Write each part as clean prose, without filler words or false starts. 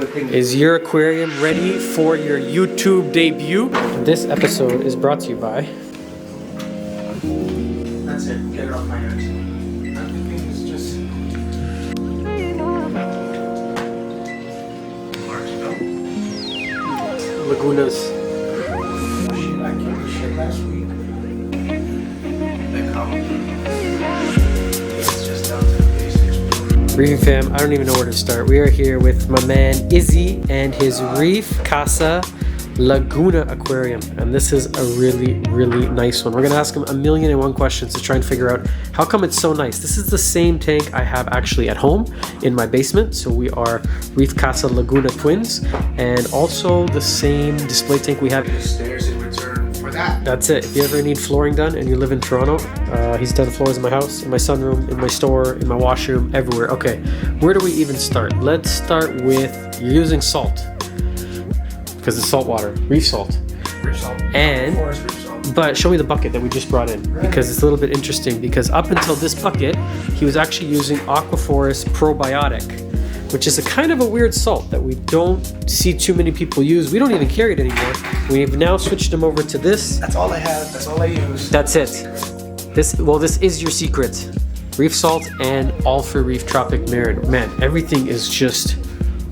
Is your aquarium ready for your YouTube debut? This episode is brought to you by... That's it. Get it off my hands. Everything is just... Lagunas. Shit, I gave the shit last week. They come. It's just down to the basics. Reef fam, I don't even know where to start. We are here with my man Izzy and his Reef Casa Laguna Aquarium, and this is a really nice one. We're gonna ask him 1,000,001 questions to try and figure out how come it's so nice. This is the same tank I have actually at home in my basement, so we are Reef Casa Laguna twins, and also the same display tank we have. Stairs in return for that. That's it. If you ever need flooring done and you live in Toronto, he's done floors in my house, in my sunroom, in my store, in my washroom, everywhere. Okay, where do we even start? Let's start with, you're using salt. Because it's saltwater, reef salt. Reef salt. And, Forest reef salt. but show me the bucket that we just brought in, because it's a little bit interesting, because up until this bucket, he was actually using Aquaforest Probiotic, which is a kind of a weird salt that we don't see too many people use. We don't even carry it anymore. We've now switched him over to this. That's all I have. That's all I use. That's it. This is your secret. Reef salt and all for reef tropic marin. Man, everything is just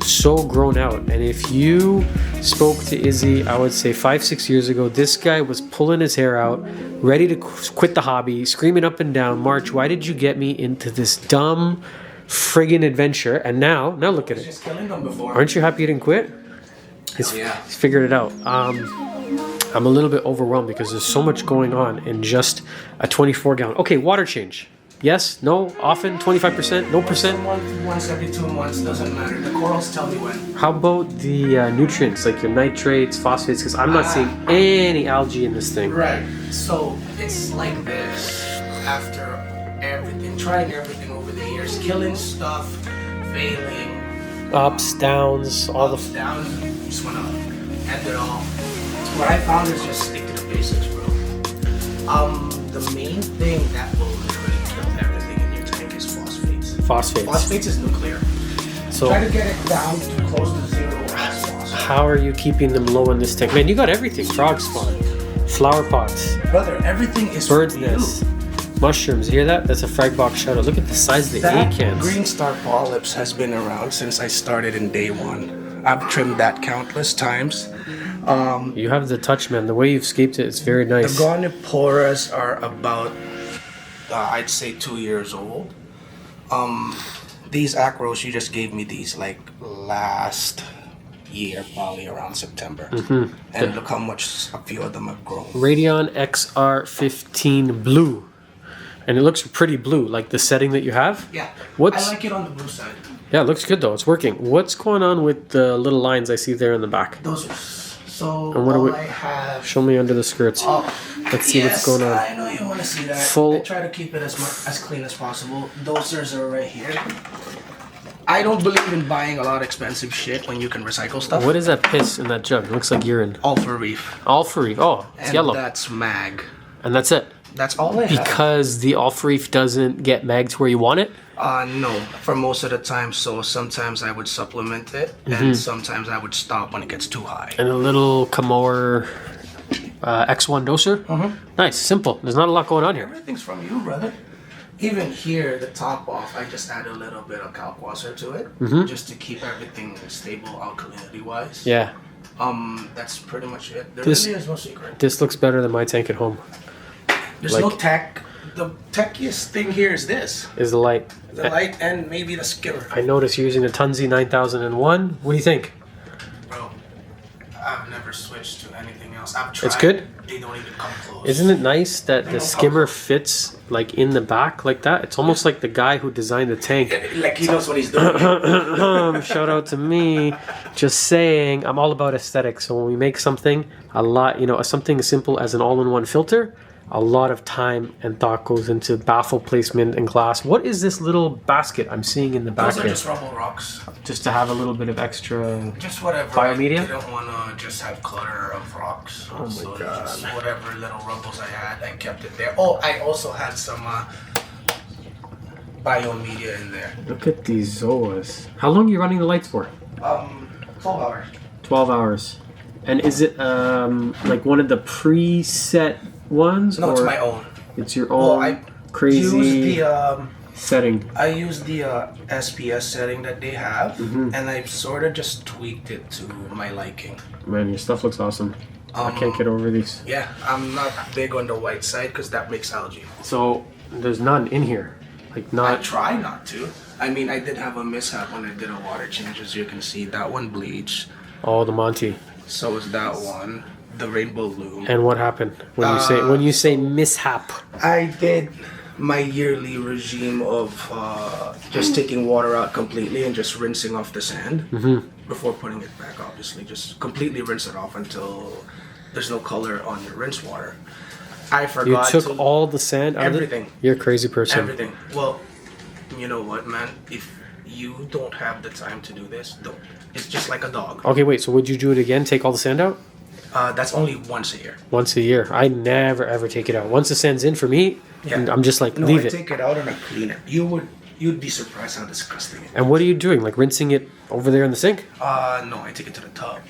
so grown out. And if you spoke to Izzy, I would say 5-6 years ago, this guy was pulling his hair out, ready to quit the hobby, screaming up and down, March, why did you get me into this dumb friggin' adventure? And now look at it. Just killing them before. Aren't you happy you didn't quit? He's figured it out. I'm a little bit overwhelmed because there's so much going on in just a 24-gallon. Okay, water change. Yes, no, often, 25%, no percent. Once every 2 months, doesn't matter. The corals tell me when. How about the nutrients, like your nitrates, phosphates? Because I'm not seeing any algae in this thing. Right. So it's like this. After everything, trying everything over the years, killing stuff, failing, Ups, downs, all ups, downs, just wanna end it all. So what I found is just stick to the basics, bro. The main thing that will literally kill everything in your tank is phosphates. phosphates. Phosphates is nuclear. So Try to get it down to close to zero as possible. how are you keeping them low in this tank? Man, you got everything. Frog spawn, flower pots, Brother, everything is bird's for you. nests, mushrooms. You hear that? That's a frag box shout out. Look at the size of the That acans. green star polyps has been around since I started in day one. I've trimmed that countless times. You have the touch, man. The way you've scaped it, it's very The nice. Goniporas are about, I'd say 2 years old. These acros, you just gave me these like last year, probably around September. And look how much a few of them have grown. Radion XR15 blue. And it looks pretty blue, like the setting that you have. Yeah, What's I like it on the blue side. Yeah, it looks good though. It's working. What's going on with the little lines I see there in the back? Those are so And what do all we- I have. Show me under the skirts. Oh, Let's see what's going on. I know you want to see that. Full- I try to keep it as clean as possible. Dosers are right here. I don't believe in buying a lot of expensive shit when you can recycle stuff. What is that piss in that jug? It looks like urine. All for reef. All for reef. Oh, it's And yellow. that's mag. And that's it. That's all I have. Because the all for reef doesn't get magged where you want it? No, for most of the time. So sometimes I would supplement it, and sometimes I would stop when it gets too high. And a little Kamor X1 doser? Nice, simple. There's not a lot going on here. Everything's from you, brother. Even here, the top off, I just add a little bit of kalkwasser to it, just to keep everything stable alkalinity-wise. Yeah. That's pretty much it. There This- really is no secret. This looks better than my tank at home. There's like- no tech. The techiest thing here is this. Is the light. The light and maybe the skimmer. I noticed you're using a Tunzi 9001. What do you think? Bro, I've never switched to anything else. I've tried. It's good? They don't even come close. Isn't it nice that the skimmer fits like in the back like that? It's almost like the guy who designed the tank. Like he knows what he's doing. Shout out to me. Just saying, I'm all about aesthetics. So when we make something, something as simple as an all-in-one filter, a lot of time and thought goes into baffle placement and glass. What is this little basket I'm seeing in the back Those are here? just rubble rocks. Just to have a little bit of extra. Just whatever. Biomedia? I didn't want to just have clutter of rocks. Oh my so God. Just whatever little rubbles I had, I kept it there. Oh, I also had some biomedia in there. Look at these zoas. How long are you running the lights for? 12 hours. 12 hours. And is it like one of the preset ones? No, or it's my own. It's your own I crazy use the setting. I use the SPS setting that they have, Mm-hmm. and I've sort of just tweaked it to my liking. Man, your stuff looks awesome. I can't get over these. Yeah, I'm not big on the white side because that makes algae. So there's none in here, like I not. try not to. I mean, I did have a mishap when I did a water change. As you can see, that one bleached. Oh, the Monty. So is that one. The rainbow loom. And what happened when you say mishap? I did my yearly regime of just taking water out completely and just rinsing off the sand before putting it back. Obviously, just completely rinse it off until there's no color on your rinse water. I forgot. You took all the sand out everything. of it? You're a crazy person. Everything. Well, you know what, man? If you don't have the time to do this, don't. It's just like a dog. Okay, wait. So would you do it again? Take all the sand out? That's only once a year. Once a year. I never ever take it out. Once the sand's in for me, I'm just like, leave it. Take it out and I clean it. You'd be surprised how disgusting it is. And what are you doing? Like rinsing it over there in the sink? No, I take it to the tub.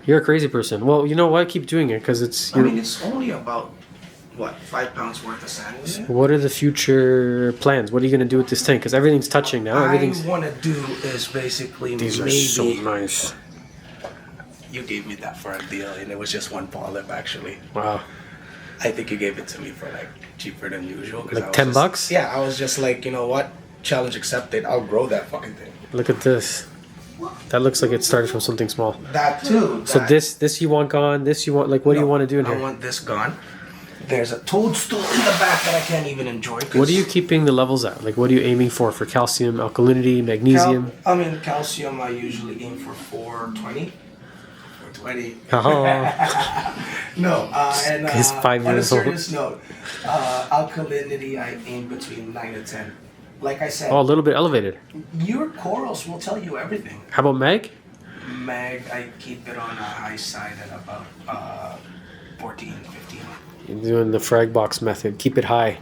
You're a crazy person. Well, you know what? Keep doing it because it's. I mean, it's only about 5 pounds worth of sand in it. What are the future plans? What are you going to do with this tank? Because everything's touching now. Everything's. I want to do is basically These maybe. are so nice. You gave me that for a deal, and it was just one polyp actually. Wow. I think you gave it to me for like cheaper than usual. Like $10? Yeah, I was just like, you know what? Challenge accepted. I'll grow that fucking thing. Look at this. That looks like it started from something small. That too. So this you want gone. This you want like what do you want to do in here? I want this gone. There's a toadstool in the back that I can't even enjoy. What are you keeping the levels at? Like what are you aiming for calcium, alkalinity, magnesium? Calcium I usually aim for 420. 420. Oh. No, and He's 5 years on old. a serious note, alkalinity I aim between 9 and 10. Like I said, Oh, a little bit elevated. your corals will tell you everything. How about mag? Mag, I keep it on a high side at about 14, 15. You're doing the frag box method. Keep it high.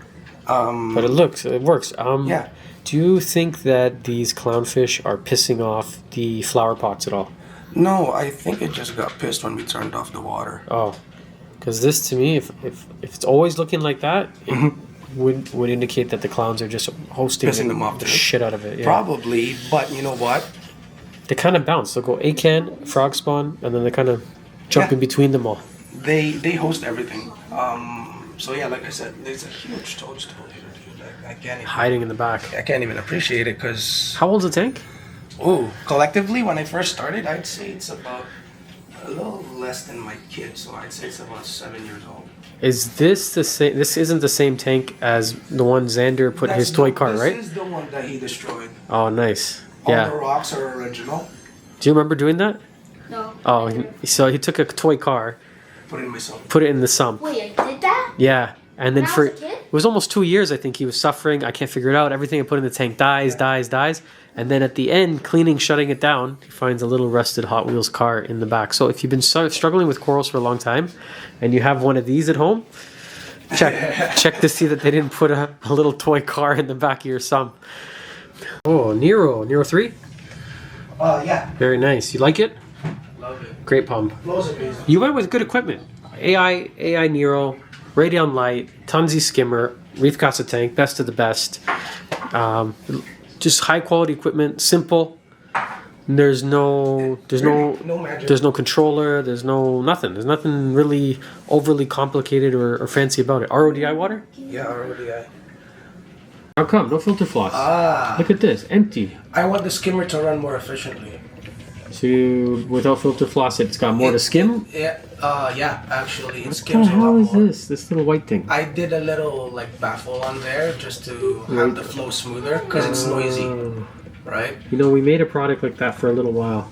But it works. Yeah. Do you think that these clownfish are pissing off the flower pots at all? No, I think it just got pissed when we turned off the water. Oh, because this to me, if it's always looking like that, it would indicate that the clowns are just hosting Pissing them off the too. shit out of it. Yeah. Probably, but you know what? They kind of bounce. They'll go acan, frog spawn, and then they kind of jump in between them all. They host everything. So yeah, like I said, there's a huge toadstool here, dude. I can't even, Hiding in the back. I can't even appreciate it because How old's the tank? collectively when I first started, I'd say it's about a little less than my kid, so I'd say it's about 7 years old. Is this the same? This isn't the same tank as the one Xander put his toy car, right? This is the one that he destroyed. Oh, nice. All Yeah. the rocks are original. Do you remember doing that? No. Oh, so he took a toy car, Put it in myself. put it in the sump. Wait, I did that? Yeah, and then When I for was a kid? it was almost 2 years. I think he was suffering. I can't figure it out. Everything I put in the tank dies, and then at the end, cleaning, shutting it down, he finds a little rusted Hot Wheels car in the back. So if you've been struggling with corals for a long time, and you have one of these at home, check to see that they didn't put a little toy car in the back of your sump. Oh, Nero 3, Yeah. very nice. You like it? Love it. Great pump. Flows amazing. You went with good equipment. AI Nero, Radeon Light, Tunzi skimmer, Reef Casa tank, best of the best. Just high quality equipment, simple. There's no magic. there's no controller. There's no nothing. There's nothing really overly complicated or fancy about it. RODI water? Yeah, already. How come? No filter floss. Look at this, empty. I want the skimmer to run more efficiently. So without filter floss, it's got more to skim. Yeah, actually, it What the skims a lot hell is more. this little white thing? I did a little baffle on there just to have the flow smoother because it's noisy, right? You know, we made a product like that for a little while.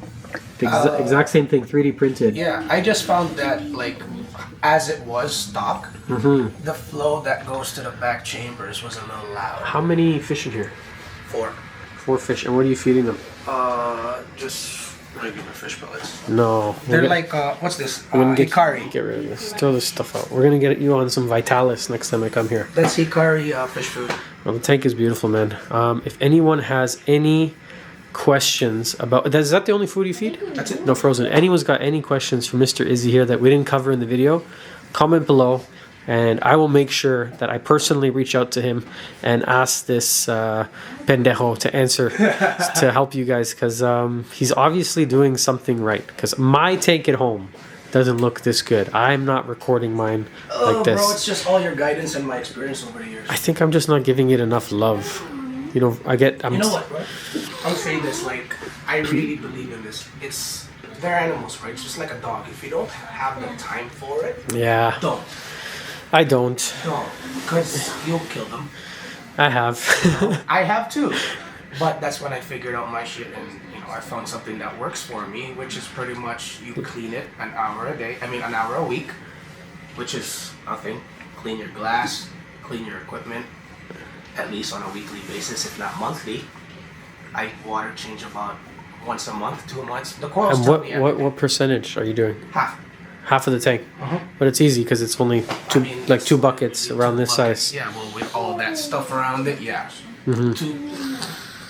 The exact same thing, 3D printed. Yeah, I just found that as it was stock, the flow that goes to the back chambers was a little loud. How many fish in here? 4. 4 fish. And what are you feeding them? Just regular fish pellets. No. They're what's this? We're gonna Hikari. get rid of this. Throw this stuff out. We're gonna get you on some Vitalis next time I come here. That's Hikari fish food. Well, the tank is beautiful, man. If anyone has any questions about, is that the only food you feed? That's it. No frozen. Anyone's got any questions for Mr. Izzy here that we didn't cover in the video, comment below, and I will make sure that I personally reach out to him and ask this pendejo to answer to help you guys, because he's obviously doing something right, because my tank at home doesn't look this good. I'm not recording mine like this. Bro, it's just all your guidance and my experience over the years. I think I'm just not giving it enough love. You know, You know what, bro? I'll say this, like, I really believe in this. They're animals, right? It's just like a dog. If you don't have the time for it, Yeah. don't. I don't. Don't. Because you'll kill them. I have. I have too. But that's when I figured out my shit, and I found something that works for me, which is pretty much you clean it an hour a day. An hour a week, which is nothing. Clean your glass, clean your equipment, at least on a weekly basis, if not monthly. I water change about once a month, 2 months. The corals And tell me everything. what percentage are you doing? Half. Half of the tank. But it's easy because it's only two buckets around this size. Yeah, well, with all that stuff around it, yeah.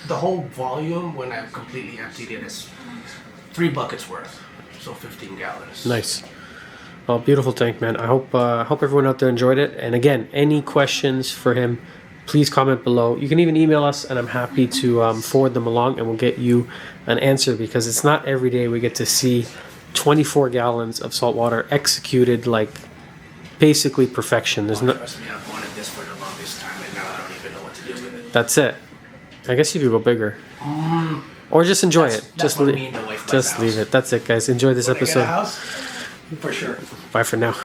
The whole volume, when I've completely emptied it, is 3 buckets worth. So 15 gallons. Nice. Well, beautiful tank, man. I hope everyone out there enjoyed it. And again, any questions for him, please comment below. You can even email us, and I'm happy to forward them along, and we'll get you an answer, because it's not every day we get to see 24 gallons of salt water executed like basically perfection. There's not. Trust me, I've wanted this for the longest time, and now I don't even know what to do with it. That's it. I guess you could go bigger, or just enjoy it. That's when me and the wife buy the Just leave house. it. That's it, guys. Enjoy this When I get a episode. house, for sure. Bye for now.